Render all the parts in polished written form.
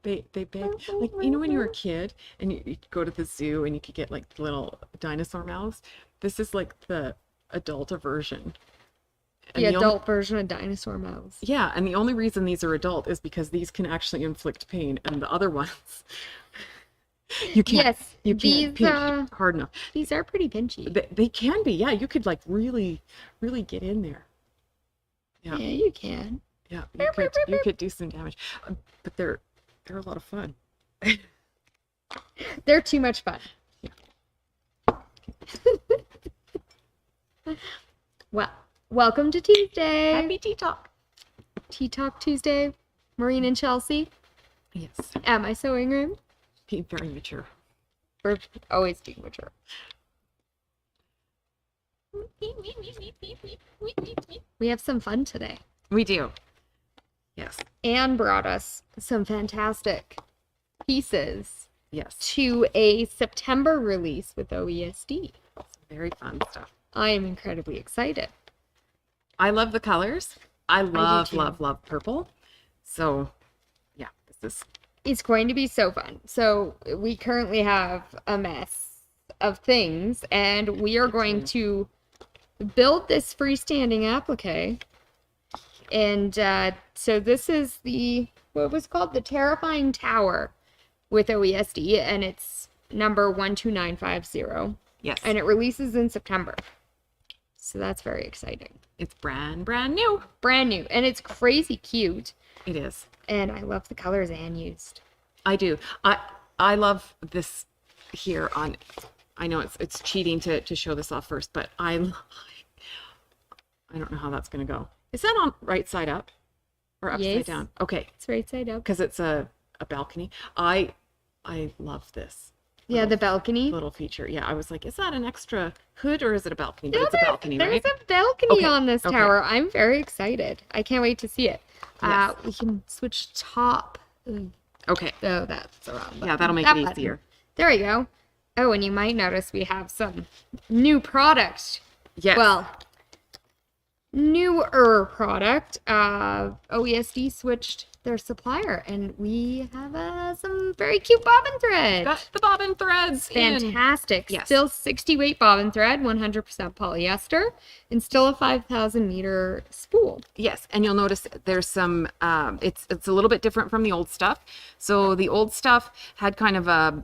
They beg, like, you know, when you were a kid and you go to the zoo and you could get like little dinosaur mouths. This is like the adult version. And The adult version of dinosaur mouths. Yeah, and the only reason these are adult is because these can actually inflict pain, and the other ones you can't pinch hard enough. These are pretty pinchy. They can be, yeah. You could like really get in there. Yeah, you can. Yeah, you could do some damage, but they're a lot of fun. They're too much fun. Yeah. Well, welcome to Tuesday. Happy Tea Talk. Tea Talk Tuesday. Maureen and Chelsea. Yes. At my sewing room. Being very mature. We're always being mature. We have some fun today. We do. Yes. Anne brought us some fantastic pieces. Yes. To a September release with OESD. Very fun stuff. I am incredibly excited. I love the colors. I love purple. So, yeah, this is... It's going to be so fun. So, we currently have a mess of things, and we are going to build this freestanding applique. And so this is what was called the Terrifying Tower with OESD, and it's number 12950. Yes. And it releases in September. So that's very exciting. It's brand new. Brand new. And it's crazy cute. It is. And I love the colors Anne used. I do. I love this here on... I know it's cheating to show this off first, but I don't know how that's going to go. Is that on right side up or upside down? Okay. It's right side up. Because it's a balcony. I love this. Yeah, the balcony. Little feature. Yeah, I was like, is that an extra hood or is it a balcony? But it's a balcony, right? There's a balcony on this tower. I'm very excited. I can't wait to see it. Yes. We can switch top. Okay. Oh, that's around. Yeah, that'll make it easier. There we go. Oh, and you might notice we have some new product. Yes. Well, newer product. OESD switched their supplier, and we have some very cute bobbin thread. Got the bobbin threads. Fantastic. Yes. Still 60 weight bobbin thread, 100% polyester, and still a 5,000 meter spool. Yes, and you'll notice there's some. It's a little bit different from the old stuff. So the old stuff had kind of a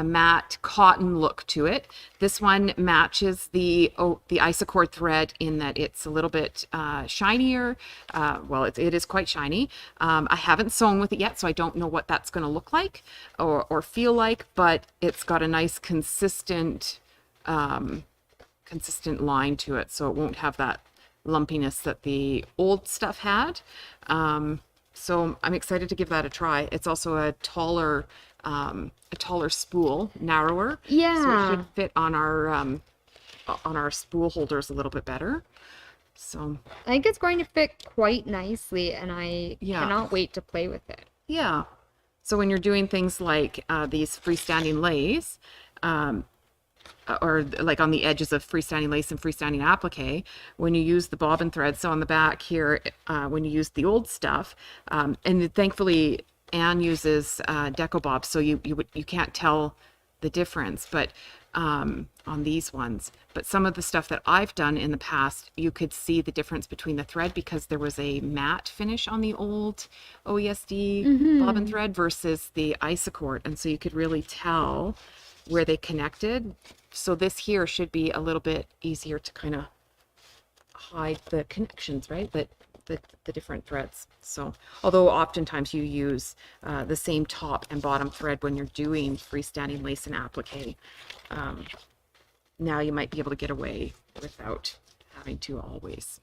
matte cotton look to it. This one matches the Isocord thread in that it's a little bit shinier. Well, it is quite shiny. I haven't sewn with it yet, so I don't know what that's going to look like or feel like, but it's got a nice consistent line to it, so it won't have that lumpiness that the old stuff had. So I'm excited to give that a try. It's also a taller spool, narrower. Yeah. So it should fit on our spool holders a little bit better. So I think it's going to fit quite nicely, and I cannot wait to play with it. Yeah. So when you're doing things like these freestanding lace, or like on the edges of freestanding lace and freestanding applique, when you use the bobbin thread, so on the back here, when you use the old stuff, and thankfully Anne uses Deco Bob, so you can't tell the difference, but on these ones. But some of the stuff that I've done in the past, you could see the difference between the thread because there was a matte finish on the old OESD bobbin thread versus the Isocord, and so you could really tell where they connected. So this here should be a little bit easier to kind of hide the connections, right? The different threads. So although oftentimes you use the same top and bottom thread when you're doing freestanding lace and applique, now you might be able to get away without having to always.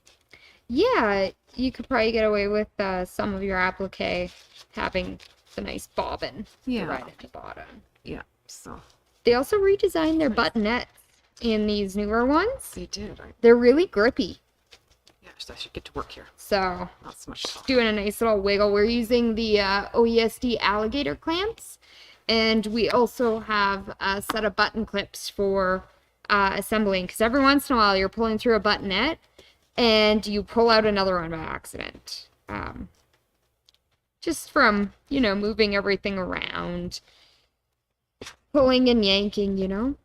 Yeah, you could probably get away with some of your applique having the nice bobbin right at the bottom. Yeah, so. They also redesigned their buttonettes in these newer ones. They did. They're really grippy. Yeah, so I should get to work here. So, not so much talk. Doing a nice little wiggle. We're using the OESD alligator clamps, and we also have a set of button clips for assembling, because every once in a while you're pulling through a buttonette and you pull out another one by accident. just from, moving everything around, pulling and yanking,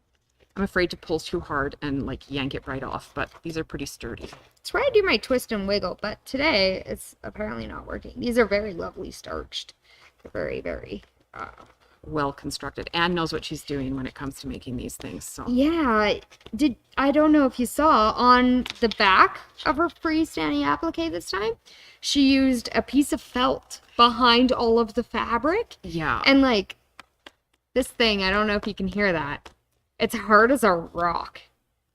I'm afraid to pull too hard and like yank it right off, but these are pretty sturdy. That's where I do my twist and wiggle, but today it's apparently not working. These are very lovely starched. They're very, very well constructed. Anne knows what she's doing when it comes to making these things. So yeah. I don't know if you saw on the back of her freestanding applique this time, she used a piece of felt behind all of the fabric. yeah. And like this thing, I don't know if you can hear that. It's hard as a rock.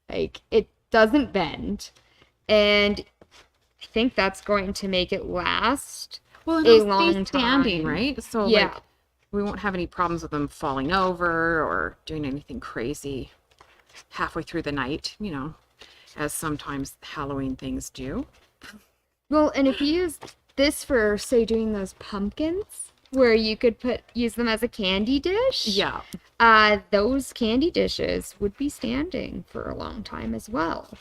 Like it doesn't bend. And I think that's going to make it last well, a it'll long stay standing, time. right? So Yeah. like we won't have any problems with them falling over or doing anything crazy halfway through the night, as sometimes Halloween things do. Well, and if you use this for, say, doing those pumpkins, where you could use them as a candy dish. Yeah. Those candy dishes would be standing for a long time as well,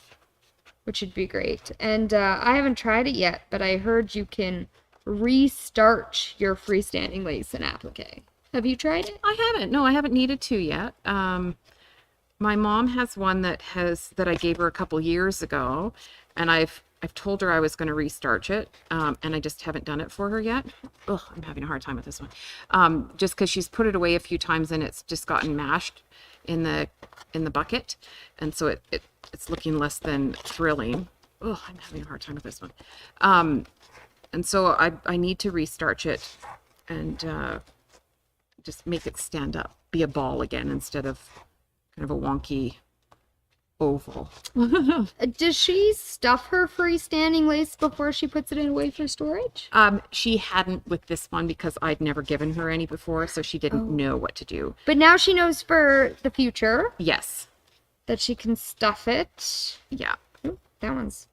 which would be great. And I haven't tried it yet, but I heard you can restarch your freestanding lace and applique. Have you tried it? I haven't. No, I haven't needed to yet. My mom has one that I gave her a couple years ago, and I've told her I was going to restarch it, and I just haven't done it for her yet. Ugh, I'm having a hard time with this one. Just because she's put it away a few times and it's just gotten mashed in the bucket, and so it's looking less than thrilling. Ugh, I'm having a hard time with this one. And so I need to restarch it and just make it stand up, be a ball again instead of kind of a wonky oval. Does she stuff her freestanding lace before she puts it away for storage? She hadn't with this one because I'd never given her any before, so she didn't know what to do. But now she knows for the future Yes. that she can stuff it. Yeah. Ooh, that one's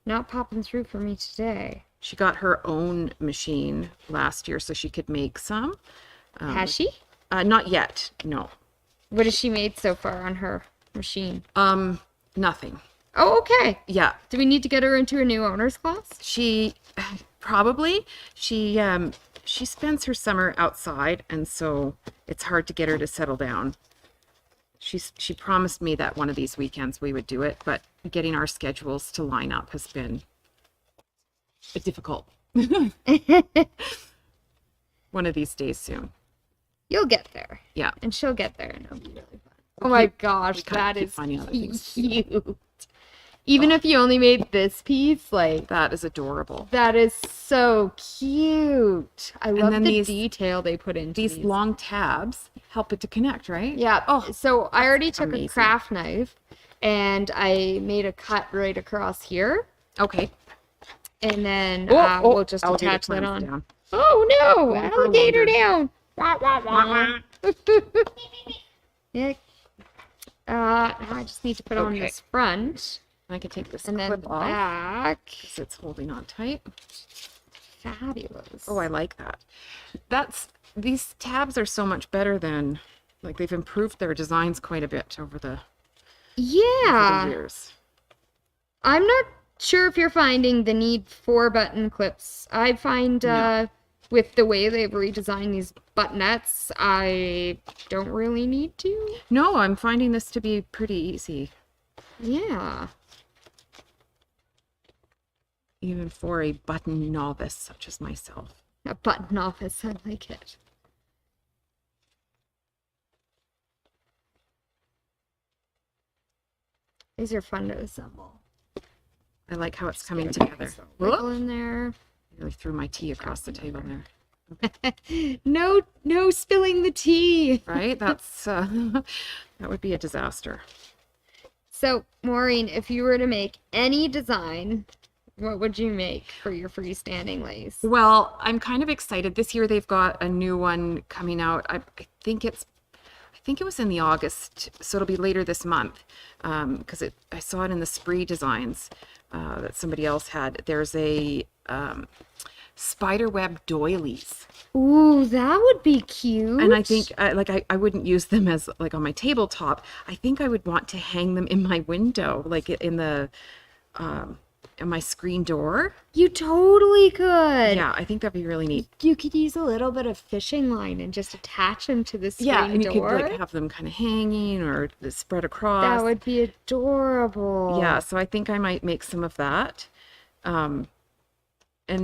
not popping through for me today. She got her own machine last year so she could make some. Has she? Not yet. No. What has she made so far on her machine? Nothing. Oh, okay. Yeah. Do we need to get her into a new owner's class? She probably she spends her summer outside, and so it's hard to get her to settle down. She promised me that one of these weekends we would do it, but getting our schedules to line up has been difficult. One of these days soon. You'll get there. Yeah. And she'll get there, and it'll be really fun. Oh my gosh, that is finding other things to do. cute. Even if you only made this piece, like, That is adorable. that is so cute. I love then the these- detail they put into These long tabs help it to connect, right? Yeah. Oh, So I already took amazing. a craft knife and I made a cut right across here. okay. And then Oh, we'll just alligator attach that climbs on. down. Oh no! Going for a Alligator wander. down! Wah, wah, wah. Yeah. Now I just need to put on Okay. this front I can take this and then clip the off back. because it's holding on tight. Fabulous. Oh, I like that. These tabs are so much better than, like, they've improved their designs quite a bit over the Yeah. years. I'm not sure if you're finding the need for button clips. I find No. with the way they've redesigned these buttonettes, I don't really need to. No, I'm finding this to be pretty easy, Yeah. even for a button novice such as myself. A button office, I like it. These are fun to assemble. I like how it's coming together. So wiggle in there. Nearly threw my tea across the table there. No spilling the tea. Right? That's that would be a disaster. So, Maureen, if you were to make any design, what would you make for your freestanding lace? Well, I'm kind of excited. This year they've got a new one coming out. I think it was in the August, so it'll be later this month. Because I saw it in the Spree Designs that somebody else had. There's a spiderweb doilies, Ooh, that would be cute. and I think I wouldn't use them as like on my tabletop. I think I would want to hang them in my window, like in the my screen door. You totally could. Yeah, I think that'd be really neat. You could use a little bit of fishing line and just attach them to the screen Yeah, and you door. could like have them kind of hanging or spread across. That would be adorable. Yeah, so I think I might make some of that. And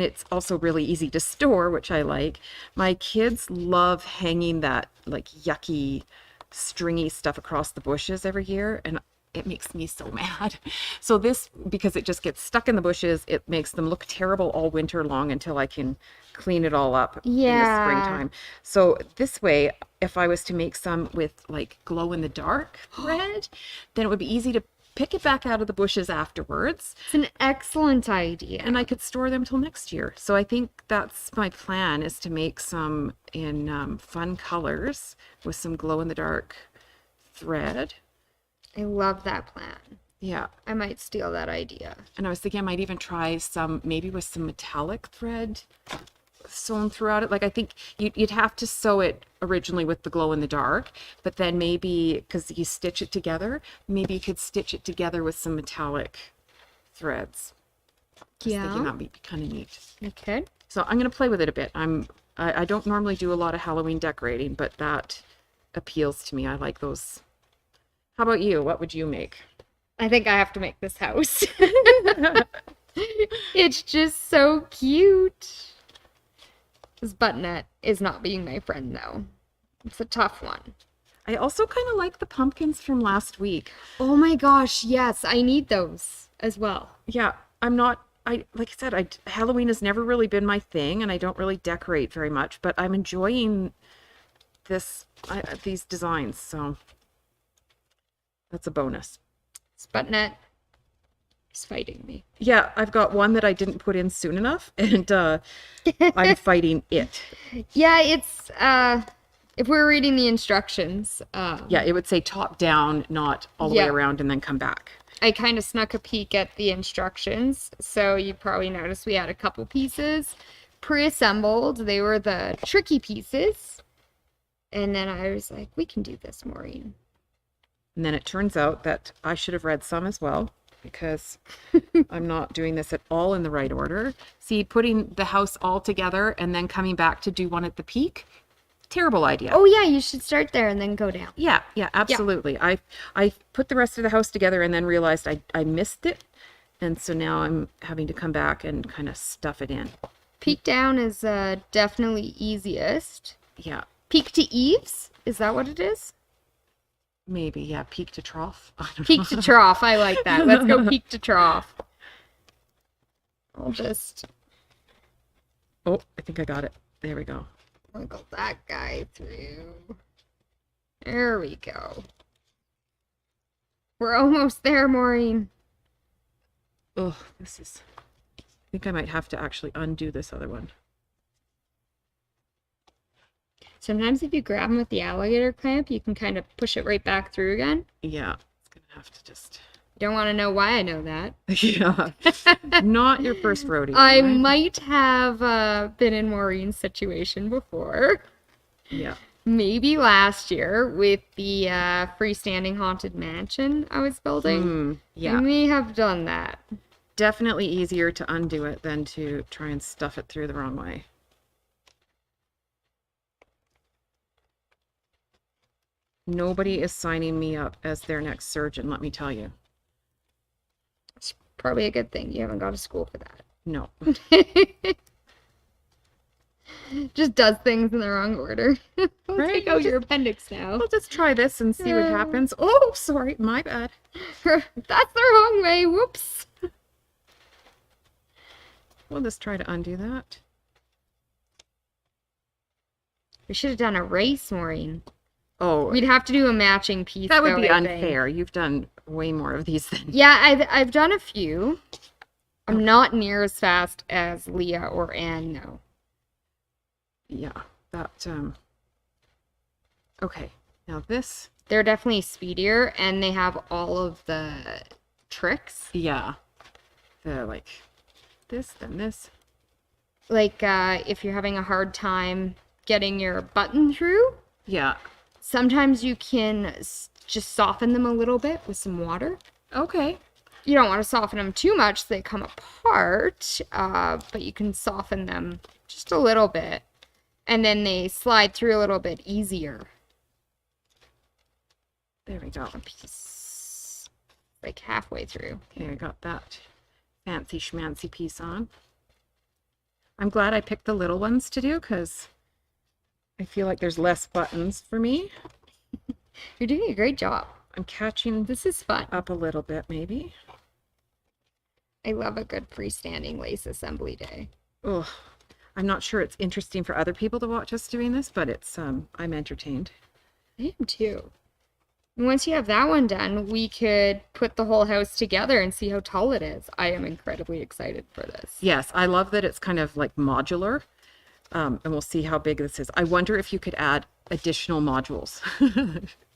it's also really easy to store, which I like. My kids love hanging that like yucky, stringy stuff across the bushes every year, and it makes me so mad. So this, because it just gets stuck in the bushes, it makes them look terrible all winter long until I can clean it all up in the springtime. So this way, if I was to make some with like glow in the dark thread, then it would be easy to pick it back out of the bushes afterwards. It's an excellent idea. And I could store them till next year. So I think that's my plan, is to make some in fun colors with some glow in the dark thread. I love that plan. Yeah. I might steal that idea. And I was thinking I might even try some, maybe with some metallic thread sewn throughout it. Like I think you'd have to sew it originally with the glow in the dark, but then maybe, because you stitch it together, maybe you could stitch it together with some metallic threads. I was thinking that'd be kind of neat. Okay. So I'm going to play with it a bit. I don't normally do a lot of Halloween decorating, but that appeals to me. I like those. How about you? What would you make? I think I have to make this house. It's just so cute. This buttonette is not being my friend, though. It's a tough one. I also kind of like the pumpkins from last week. Oh my gosh, yes, I need those as well. Yeah, like I said, Halloween has never really been my thing, and I don't really decorate very much, but I'm enjoying these designs, so that's a bonus. This buttonette is fighting me. Yeah, I've got one that I didn't put in soon enough, and I'm fighting it. Yeah, it's if we're reading the instructions, yeah, it would say top down, not all the way around and then come back. I kind of snuck a peek at the instructions, so you probably noticed we had a couple pieces pre-assembled. They were the tricky pieces, and then I was like, we can do this, Maureen. And then it turns out that I should have read some as well, because I'm not doing this at all in the right order. See, putting the house all together and then coming back to do one at the peak, terrible idea. Oh yeah, you should start there and then go down. Yeah, absolutely. Yeah. I put the rest of the house together and then realized I missed it. And so now I'm having to come back and kind of stuff it in. Peak down is definitely easiest. Yeah. Peak to eaves? Is that what it is? Maybe, yeah. Peak to trough. Peak to trough. I like that. Let's go peak to trough. I'll just... Oh, I think I got it. There we go. Wiggle that guy through. There we go. We're almost there, Maureen. Oh, I think I might have to actually undo this other one. Sometimes if you grab them with the alligator clamp, you can kind of push it right back through again. Yeah, it's gonna have to just... You don't want to know why I know that. Yeah. Not your first rodeo. I right? might have been in Maureen's situation before. Yeah. Maybe last year with the freestanding haunted mansion I was building. Yeah. I may have done that. Definitely easier to undo it than to try and stuff it through the wrong way. Nobody is signing me up as their next surgeon, let me tell you. It's probably a good thing. You haven't gone to school for that. No. Just does things in the wrong order. Right? Take out your appendix now. We'll just try this and see what happens. Oh, sorry, my bad. That's the wrong way. Whoops. We'll just try to undo that. We should have done a race, Maureen. Oh, We'd have to do a matching piece. that would though, be I think. unfair. You've done way more of these than... Yeah, I've done a few. I'm not near as fast as Leah or Anne, though. Yeah, that, okay, now this... They're definitely speedier, and they have all of the tricks. Yeah. The, like, this, then this. Like, if you're having a hard time getting your button through, Yeah. sometimes you can just soften them a little bit with some water. Okay. You don't want to soften them too much so they come apart, but you can soften them just a little bit, and then they slide through a little bit easier. There we go. A piece, like halfway through. Okay, I got that fancy schmancy piece on. I'm glad I picked the little ones to do because I feel like there's less buttons for me. You're doing a great job. I'm catching This is fun. up a little bit, maybe. I love a good freestanding lace assembly day. Oh, I'm not sure it's interesting for other people to watch us doing this, but it's I'm entertained. I am too. And once you have that one done, we could put the whole house together and see how tall it is. I am incredibly excited for this. Yes, I love that it's kind of like modular, and we'll see how big this is. I wonder if you could add additional modules.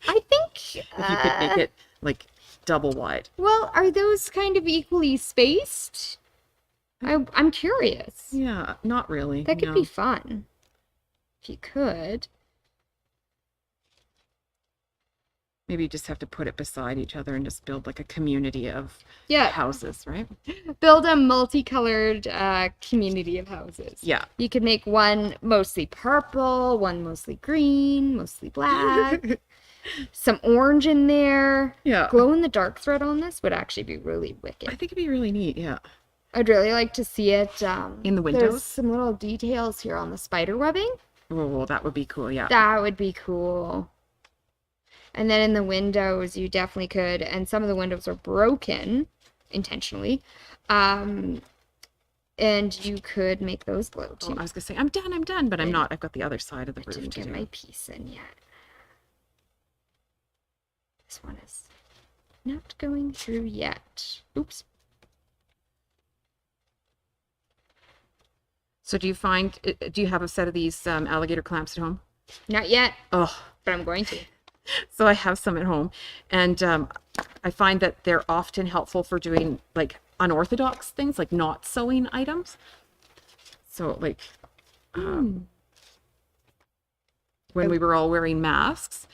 I think If you could make it like double wide. well, are those kind of equally spaced? I'm curious. Yeah, not really. That could no. be fun. If you could. Maybe you just have to put it beside each other and just build like a community of Yeah, houses, right? build a multicolored community of houses. Yeah. You could make one mostly purple, one mostly green, mostly black, some orange in there. Yeah. Glow in the dark thread on this would actually be really I wicked. think it'd be really neat, yeah. I'd really like to see it. In the There's windows? some little details here on the spider webbing. Oh, that would be cool, yeah. That would be cool. And then in the windows, you definitely could, and some of the windows are broken intentionally. And you could make those glow Oh, too. I was gonna say, I'm done, but I'm not. I've got the other side of the I roof didn't to get do. my piece in yet. This one is not going through yet. Oops. So do you have a set of these alligator clamps at home? Not yet, Oh, but I'm going to. so I have some at home, and I find that they're often helpful for doing like unorthodox things, like not sewing items. So like when we were all wearing masks,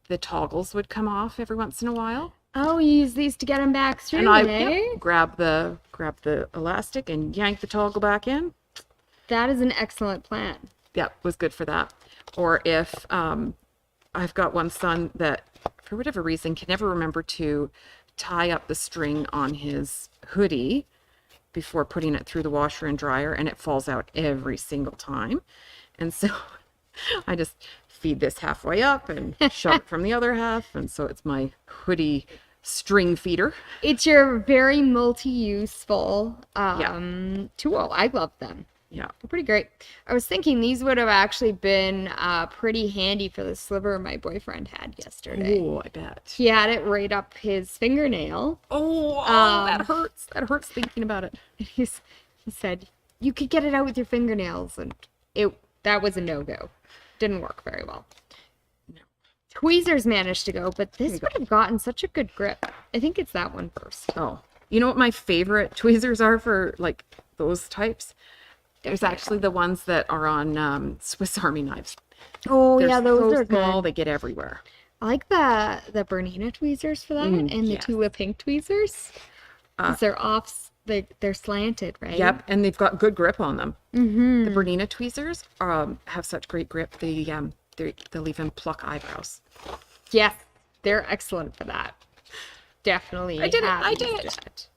the toggles would come off every once in a while, Oh, you use these to get them back through, and I eh? grab the elastic and yank the toggle back in. That is an excellent plan. Yeah, was good for that. Or if I've got one son that, for whatever reason, can never remember to tie up the string on his hoodie before putting it through the washer and dryer, and it falls out every single time. And so I just feed this halfway up and shove it from the other half, and so it's my hoodie string feeder. It's your very multi-useful tool. I love them. Yeah. They're pretty great. I was thinking these would have actually been pretty handy for the sliver my boyfriend had yesterday. Oh, I bet. He had it right up his fingernail. Oh, that hurts. That hurts thinking about it. He said, you could get it out with your fingernails. And that was a no-go. Didn't work very well. No. Tweezers managed to go, but this you would have gotten such a good grip. I think it's that one first. Oh, you know what my favorite tweezers are for like those types? There's actually the ones that are on Swiss Army knives. Oh, They're yeah, those so are small, good. they get everywhere. I like the Bernina tweezers for that, and the yes. Tula Pink tweezers. 'Cause they're off, they're slanted, right? Yep, and they've got good grip on them. Mm-hmm. The Bernina tweezers have such great grip. They'll even pluck eyebrows. Yes, they're excellent for that. Definitely. I did it, have I did used it.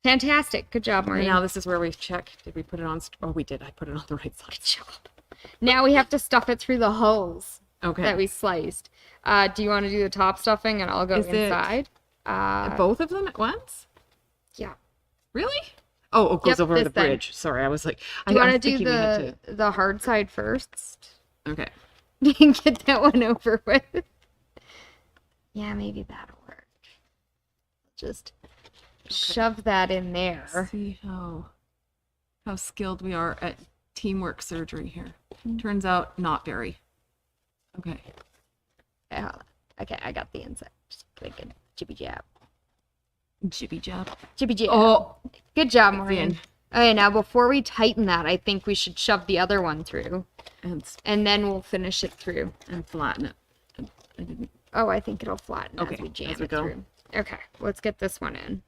Fantastic. Good job, And Maureen. now this is where we check. Did we put it on? Oh, we did. I put it on the right side. Good job. Now we have to stuff it through the holes Okay. that we sliced. Do you want to do the top stuffing and I'll go Is it- inside? Both of them at once? Yeah. Really? Oh, it goes Yep, over this the thing. bridge. Sorry, I was like, Do you I want to was do thinking we had the hard side first? to. Okay. You can get that one over with. Yeah, maybe that'll work. Just shove that in there. See how skilled we are at teamwork surgery here. Turns out not very. Okay. Okay, hold on. Okay, I got the inside. Just clicking. Jibby jab. Jibby jab. Jibby jab. Oh, Good job, in. Maureen. Okay, now before we tighten that, I think we should shove the other one through. And then we'll finish it through. and flatten it. I didn't. Oh, I think it'll flatten Okay, as we jam as we it go. through. Okay, let's get this one in.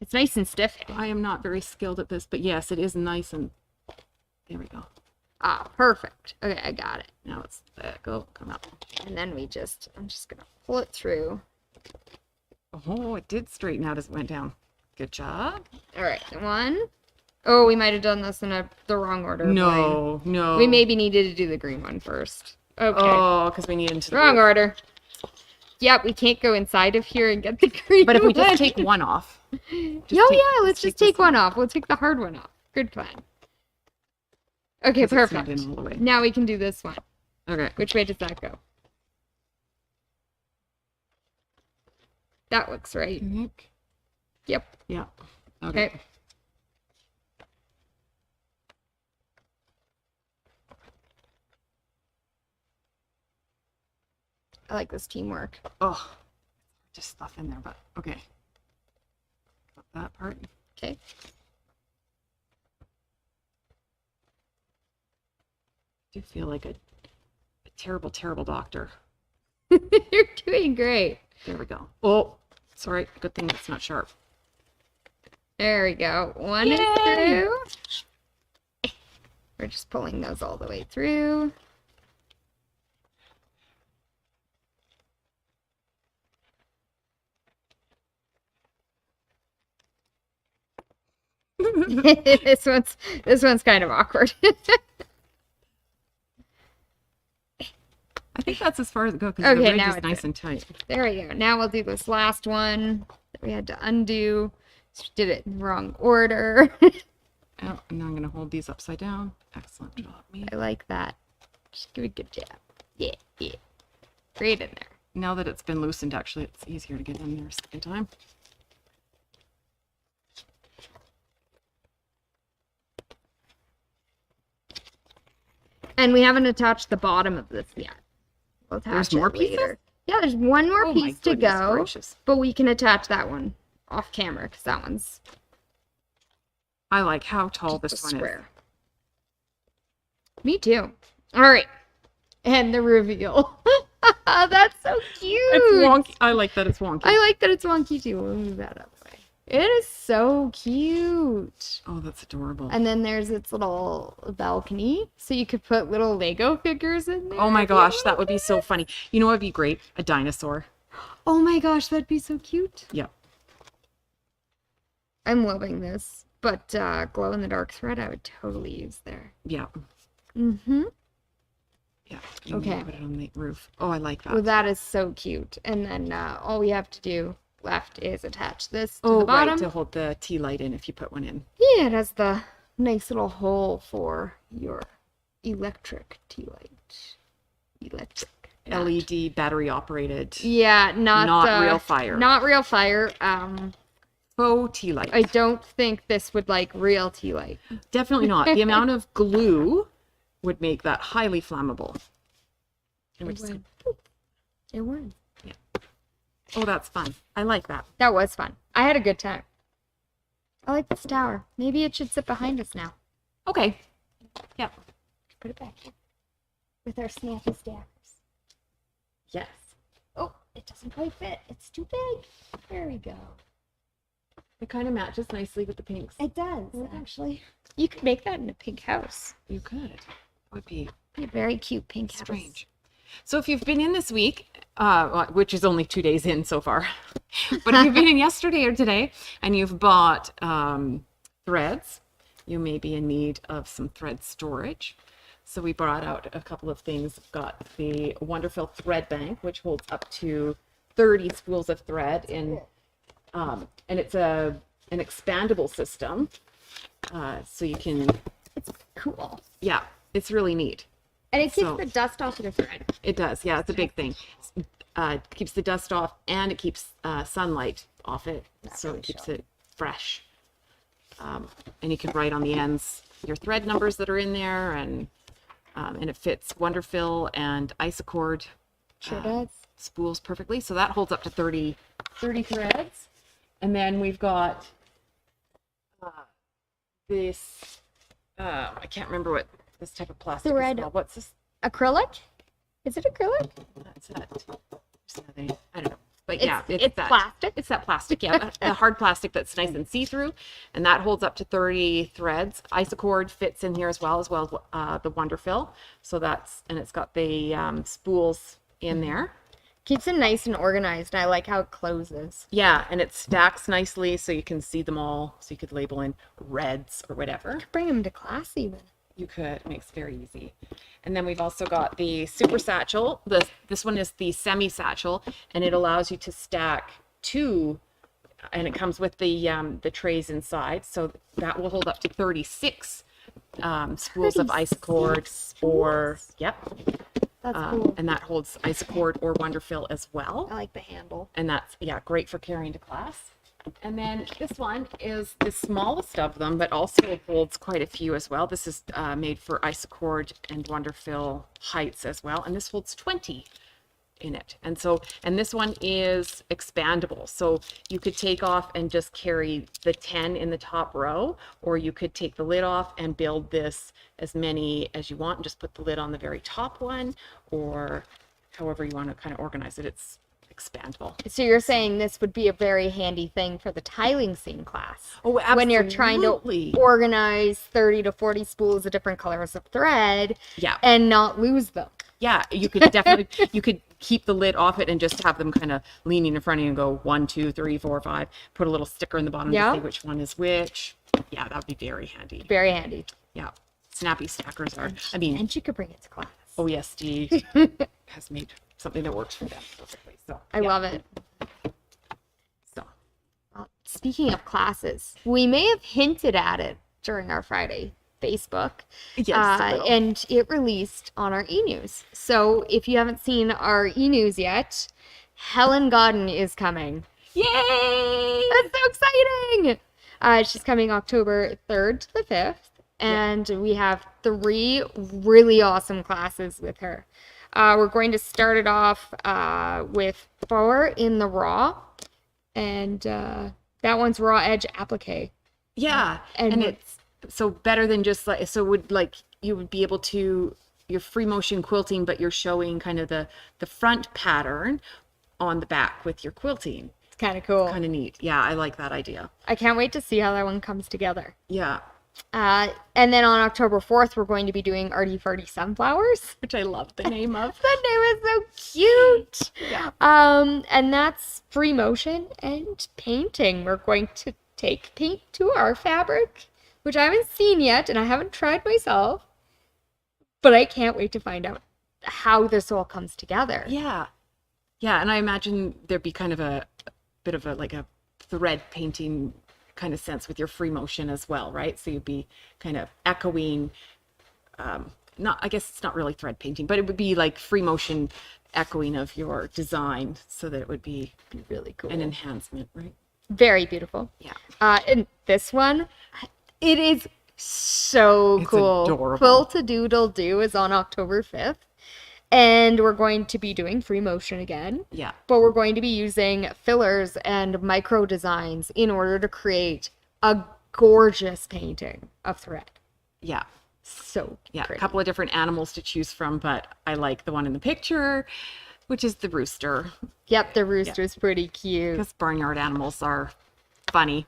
It's nice and stiff. I am not very skilled at this, but yes, it is nice and there we go. Ah, perfect. Okay, I got it. Now it's go, come out. And then I'm just gonna pull it through. Oh, it did straighten out as it went down. Good job. All right, one. Oh, we might have done this in the wrong order. No, no. We maybe needed to do the green one first. Okay. Oh, because we need into the Wrong roof. order. Yep, we can't go inside of here and get the green But if we one. just take one off. Let's just take one off. We'll take the hard one off. Good plan. Okay, perfect. In all the way. Now we can do this one. Okay. Which way does that go? That looks right. Yep. Yeah. Okay. I like this teamwork. Oh, just stuff in there, but okay. Got that part. Okay. I do feel like a terrible, terrible doctor. You're doing great. There we go. Oh, sorry. Good thing it's not sharp. There we go. One is through. We're just pulling those all the way through. this one's kind of awkward. I think that's as far as it goes because the Okay, ridge now is it's nice and tight. There we go. Now we'll do this last one that we had to undo. So we did it in the wrong order. Oh, and now I'm going to hold these upside down. Excellent job, me. I like that. Just give it a good jab. Yeah. Right in there. Now that it's been loosened, actually, it's easier to get in there a second time. And we haven't attached the bottom of this yet. We'll attach There's more it later. pieces? Yeah, there's one more Oh my piece to goodness go. gracious. But we can attach that one off camera because that one's I like how tall just this a one is. square. Me too. All right. And the reveal. That's so cute. It's wonky. I like that it's wonky. I like that it's wonky too. We'll move that up. It is so cute. Oh, that's adorable. And then there's its little balcony, so you could put little Lego figures in there. Oh my gosh, that would be so funny. You know what would be great? A dinosaur. Oh my gosh, that'd be so cute. Yeah. I'm loving this, but glow in the dark thread I would totally use there. Yeah. Mm-hmm. Yeah. Okay. Put it on the roof. Oh, I like that. Well, that is so cute. And then all we have to do left is attach this to Oh, the bottom. right, to hold the tea light in if you put one in. Yeah, it has the nice little hole for your electric tea light. Electric. LED battery operated. Yeah, not real fire. Not real fire. Faux tea light. I don't think this would like real tea light. Definitely not. The amount of glue would make that highly flammable. And we're just- It would. Yeah. Oh, that's fun. I like that. That was fun. I had a good time. I like this tower. Maybe it should sit behind us now. Okay. Yeah. Put it back here. With our snappy stackers. Yes. Oh, it doesn't quite fit. It's too big. There we go. It kind of matches nicely with the pinks. It does, actually. You could make that in a pink house. You could. It would be A very cute pink strange. So if you've been in this week, which is only 2 days in so far, but if you've been in yesterday or today and you've bought threads, you may be in need of some thread storage. So we brought out a couple of things. We've got the Wonderfil thread bank, which holds up to 30 spools of thread in, and it's an expandable system. So you can, It's cool. yeah, it's really neat. And it keeps So- the dust off of the thread. It does, yeah, it's a big thing. It keeps the dust off and it keeps sunlight off it, so really it keeps it fresh. And you can write on the ends your thread numbers that are in there, and it fits Wonderfil and Isocord Sure does. spools perfectly. So that holds up to 30 threads. And then we've got this, I can't remember what this type of plastic Thread. is called. What's this? Acrylic? Is it acrylic? That's it. I don't know. But But yeah, it's that plastic. It's that plastic, yeah, the hard plastic that's nice and see-through, and that holds up to 30 threads. Isocord fits in here as well as the Wonderfil. So and it's got the spools in there. Keeps it nice and organized. I like how it closes. Yeah, and it stacks nicely so you can see them all. So you could label in reds or whatever. Bring them to class even. You could. It makes it very easy. And then we've also got the Super Satchel. This one is the Semi Satchel, and it allows you to stack 2, and it comes with the trays inside. So that will hold up to 36 spools of Isocord or, yep. That's cool. And that holds Isocord or Wonderfil as well. I like the handle. And that's, yeah, great for carrying to class. And then this one is the smallest of them, but also holds quite a few as well. This is made for Isocord and Wonderfil heights as well. And this holds 20 in it. And this one is expandable. So you could take off and just carry the 10 in the top row, or you could take the lid off and build this as many as you want and just put the lid on the very top one, or however you want to kind of organize it. It's expandable. So you're saying this would be a very handy thing for the tiling scene class. Oh, absolutely. When you're trying to organize 30 to 40 spools of different colors of thread, yeah, and not lose them. Yeah, you could definitely, you could keep the lid off it and just have them kind of leaning in front of you and go 1, 2, 3, 4, 5. Put a little sticker in the bottom to say which one is which. Yeah, that would be very handy. Very handy. Yeah, snappy stackers are. I mean, and you could bring it to class. OESD has made something that works for them perfectly. So I love it. So, well, speaking of classes, we may have hinted at it during our Friday Facebook. Yes, and it released on our e-news. So if you haven't seen our e-news yet, Helen Godden is coming. Yay! That's so exciting! She's coming October 3rd to the 5th, and we have 3 really awesome classes with her. We're going to start it off with 4 in the raw, and that one's raw edge applique. Yeah, and it's so better than just like, so you would be able to, your free motion quilting, but you're showing kind of the front pattern on the back with your quilting. It's kind of cool. Kind of neat. Yeah, I like that idea. I can't wait to see how that one comes together. Yeah. And then on October 4th, we're going to be doing Arty Farty Sunflowers, which I love the name of. That name is so cute. Yeah. And that's free motion and painting. We're going to take paint to our fabric, which I haven't seen yet, and I haven't tried myself, but I can't wait to find out how this all comes together. Yeah. Yeah, and I imagine there'd be kind of a bit of a thread painting kind of sense with your free motion as well, right? So you'd be kind of echoing, I guess it's not really thread painting, but it would be like free motion echoing of your design, so that it would be really cool. An enhancement, right? Very beautiful. Yeah. And this one, it is so cool. Adorable. Quilt-a-Doodle-Doo is on October 5th. And we're going to be doing free motion again. Yeah. But we're going to be using fillers and micro designs in order to create a gorgeous painting of thread. Yeah. So yeah, pretty. A couple of different animals to choose from, but I like the one in the picture, which is the rooster. Yep, the rooster's pretty cute. Because barnyard animals are funny.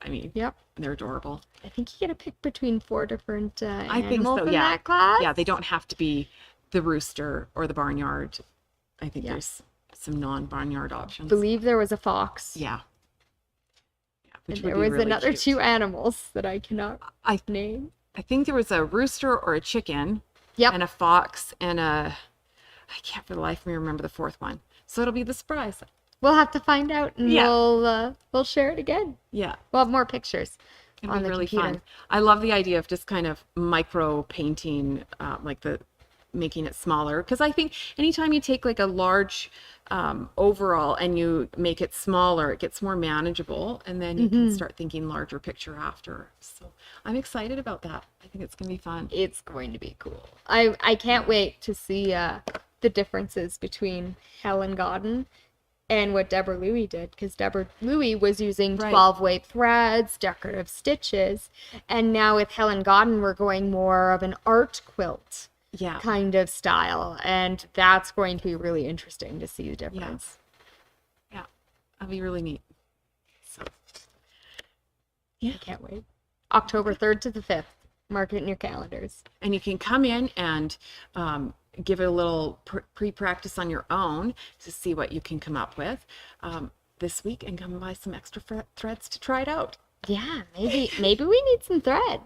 I mean, yep, they're adorable. I think you get to pick between 4 different I think animals so, in yeah. that class. Yeah, they don't have to be the rooster or the barnyard. I think there's some non-barnyard options. I believe there was a fox. Yeah. And there was really another cute. 2 animals that I cannot name. I think there was a rooster or a chicken. Yep. And a fox and I can't for the life of me remember the 4th one. So it'll be the surprise. We'll have to find out, and we'll share it again. Yeah. We'll have more pictures. It'll on be the really computer. fun. I love the idea of just kind of micro painting, making it smaller, because I think anytime you take like a large overall and you make it smaller, it gets more manageable, and then you can start thinking larger picture after. So I'm excited about that. I think it's gonna be fun. It's going to be cool. I can't wait to see the differences between Helen Godden and what Deborah Louie did, because Deborah Louie was using 12-weight threads, decorative stitches, and now with Helen Godden we're going more of an art quilt kind of style, and that's going to be really interesting to see the difference. Yeah. That'll be really neat. So, I can't wait. October 3rd to the 5th. Mark it in your calendars. and you can come in and give it a little pre-practice on your own to see what you can come up with this week, and come and buy some extra threads to try it out. Yeah, maybe we need some thread.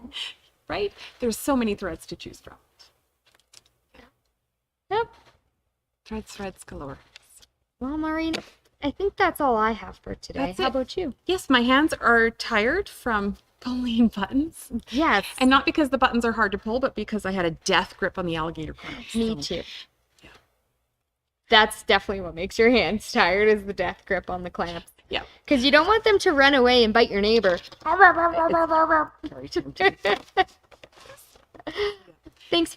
Right? There's so many threads to choose from. Yep. Threads galore. Well, Maureen, I think that's all I have for today. That's How it. about you? Yes, my hands are tired from pulling buttons. Yes. And not because the buttons are hard to pull, but because I had a death grip on the alligator clamps. Me So, too. Yeah. That's definitely what makes your hands tired, is the death grip on the clamps. Yeah. Because you don't want them to run away and bite your neighbor. Very tempting. Thanks